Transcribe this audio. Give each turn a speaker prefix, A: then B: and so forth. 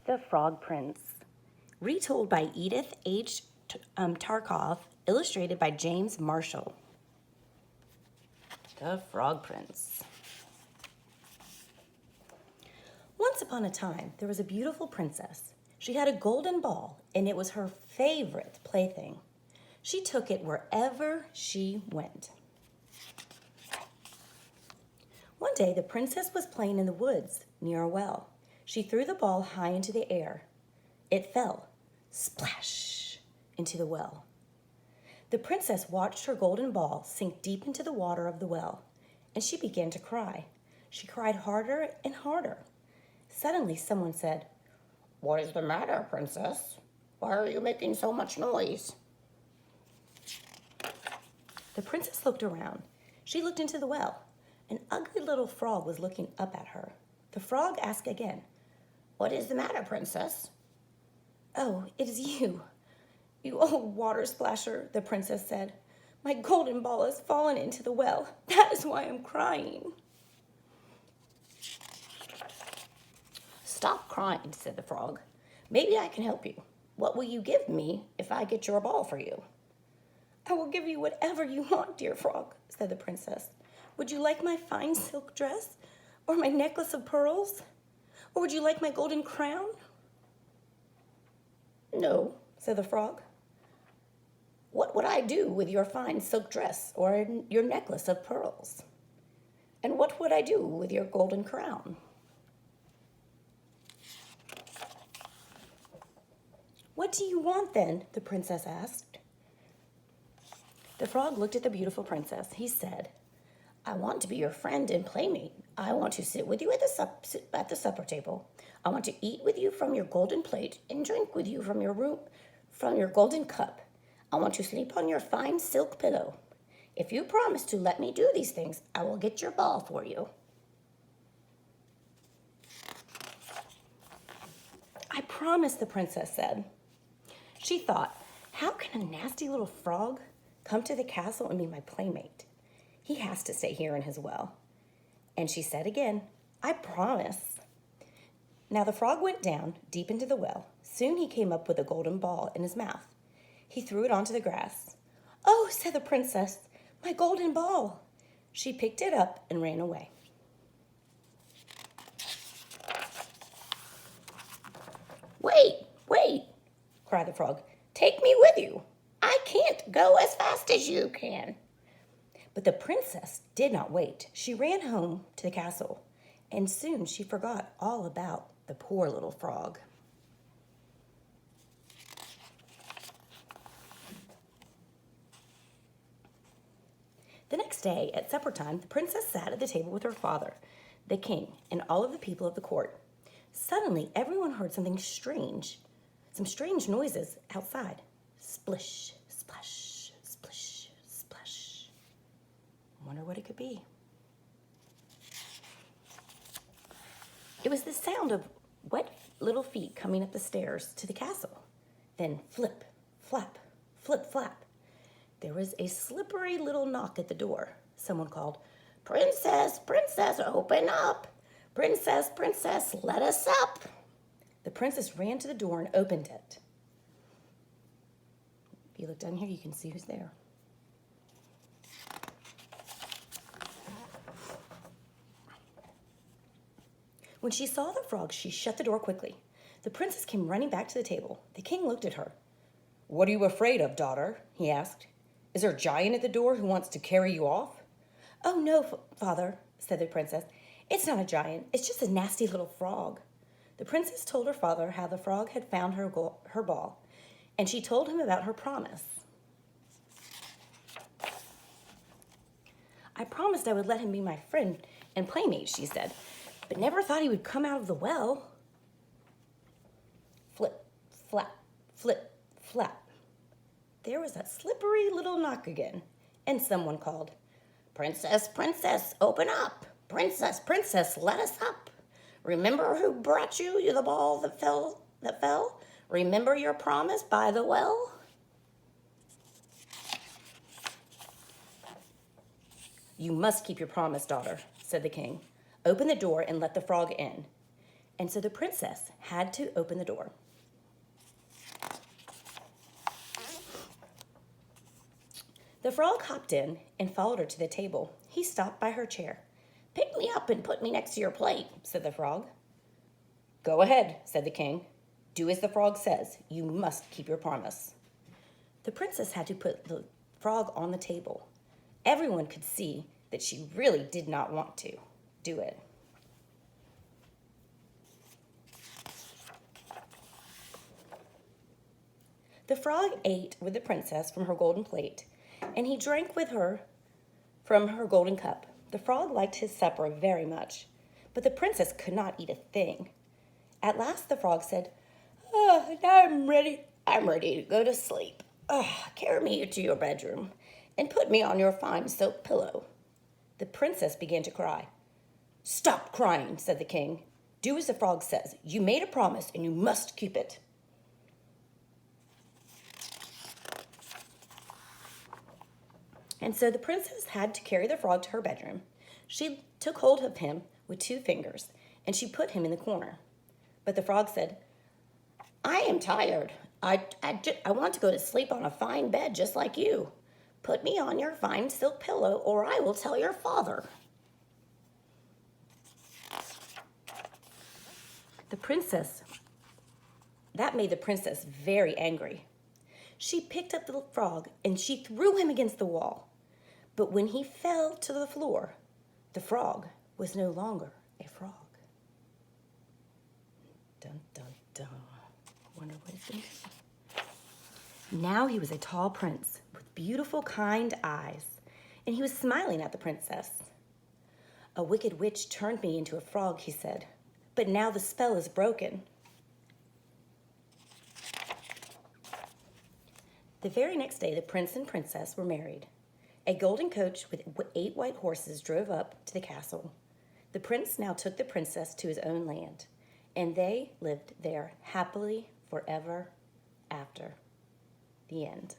A: The Frog Prince, retold by Edith H. Tarkov, illustrated by James Marshall. The Frog Prince. Once upon a time, there was a beautiful princess. She had a golden ball, and it was her favorite plaything. She took it wherever she went. One day, the princess was playing in the woods near a well. She threw the ball high into the air. It fell, splash, into the well. The princess watched her golden ball sink deep into the water of the well, and she began to cry. She cried harder and harder. Suddenly, someone said, "What is the matter, princess? Why are you making so much noise?" The princess looked around. She looked into the well. An ugly little frog was looking up at her. The frog asked again, "What is the matter, princess?" "Oh, it is you, you old water splasher," the princess said. "My golden ball has fallen into the well. That is why I'm crying." "Stop crying," said the frog. "Maybe I can help you. What will you give me if I get your ball for you?" "I will give you whatever you want, dear frog," said the princess. "Would you like my fine silk dress, or my necklace of pearls? Or would you like my golden crown?" "No," said the frog. "What would I do with your fine silk dress or your necklace of pearls? And what would I do with your golden crown?" "What do you want then?" the princess asked. The frog looked at the beautiful princess. He said, "I want to be your friend and playmate. I want to sit with you at the supper table. I want to eat with you from your golden plate and drink with you from your golden cup. I want to sleep on your fine silk pillow. If you promise to let me do these things, I will get your ball for you." "I promise," the princess said. She thought, how can a nasty little frog come to the castle and be my playmate? He has to stay here in his well. And she said again, "I promise." Now the frog went down deep into the well. Soon he came up with a golden ball in his mouth. He threw it onto the grass. "Oh," said the princess, "my golden ball." She picked it up and ran away. "Wait, wait," cried the frog. "Take me with you. I can't go as fast as you can." But the princess did not wait. She ran home to the castle, and soon she forgot all about the poor little frog. The next day, at supper time, the princess sat at the table with her father, the king, and all of the people of the court. Suddenly, everyone heard some strange noises outside. Splish, splash, splish, splash. I wonder what it could be. It was the sound of wet little feet coming up the stairs to the castle. Then flip, flap, flip, flap. There was a slippery little knock at the door. Someone called, "Princess, princess, open up. Princess, princess, let us up." The princess ran to the door and opened it. If you look down here, you can see who's there. When she saw the frog, she shut the door quickly. The princess came running back to the table. The king looked at her. "What are you afraid of, daughter?" he asked. "Is there a giant at the door who wants to carry you off?" "Oh, no, father," said the princess. "It's not a giant. It's just a nasty little frog." The princess told her father how the frog had found her ball, and she told him about her promise. "I promised I would let him be my friend and playmate," she said, "but never thought he would come out of the well." Flip, flap, flip, flap. There was that slippery little knock again, and someone called, "Princess, princess, open up. Princess, princess, let us up. Remember who brought you the ball that fell? Remember your promise by the well?" "You must keep your promise, daughter," said the king. "Open the door and let the frog in." And so the princess had to open the door. The frog hopped in and followed her to the table. He stopped by her chair. "Pick me up and put me next to your plate," said the frog. "Go ahead," said the king. "Do as the frog says. You must keep your promise." The princess had to put the frog on the table. Everyone could see that she really did not want to do it. The frog ate with the princess from her golden plate, and he drank with her from her golden cup. The frog liked his supper very much, but the princess could not eat a thing. At last the frog said, "Oh, now I'm ready. I'm ready to go to sleep. Carry me to your bedroom and put me on your fine silk pillow." The princess began to cry. "Stop crying," said the king. "Do as the frog says. You made a promise and you must keep it." And so the princess had to carry the frog to her bedroom. She took hold of him with 2 fingers, and she put him in the corner. But the frog said, "I am tired. I want to go to sleep on a fine bed just like you. Put me on your fine silk pillow, or I will tell your father." That made the princess very angry. She picked up the frog and she threw him against the wall. But when he fell to the floor, the frog was no longer a frog. Dun, dun, dun. Wonder what it's going to be. Now he was a tall prince with beautiful, kind eyes, and he was smiling at the princess. "A wicked witch turned me into a frog," he said, "but now the spell is broken." The very next day, the prince and princess were married. A golden coach with 8 white horses drove up to the castle. The prince now took the princess to his own land, and they lived there happily forever after. The end.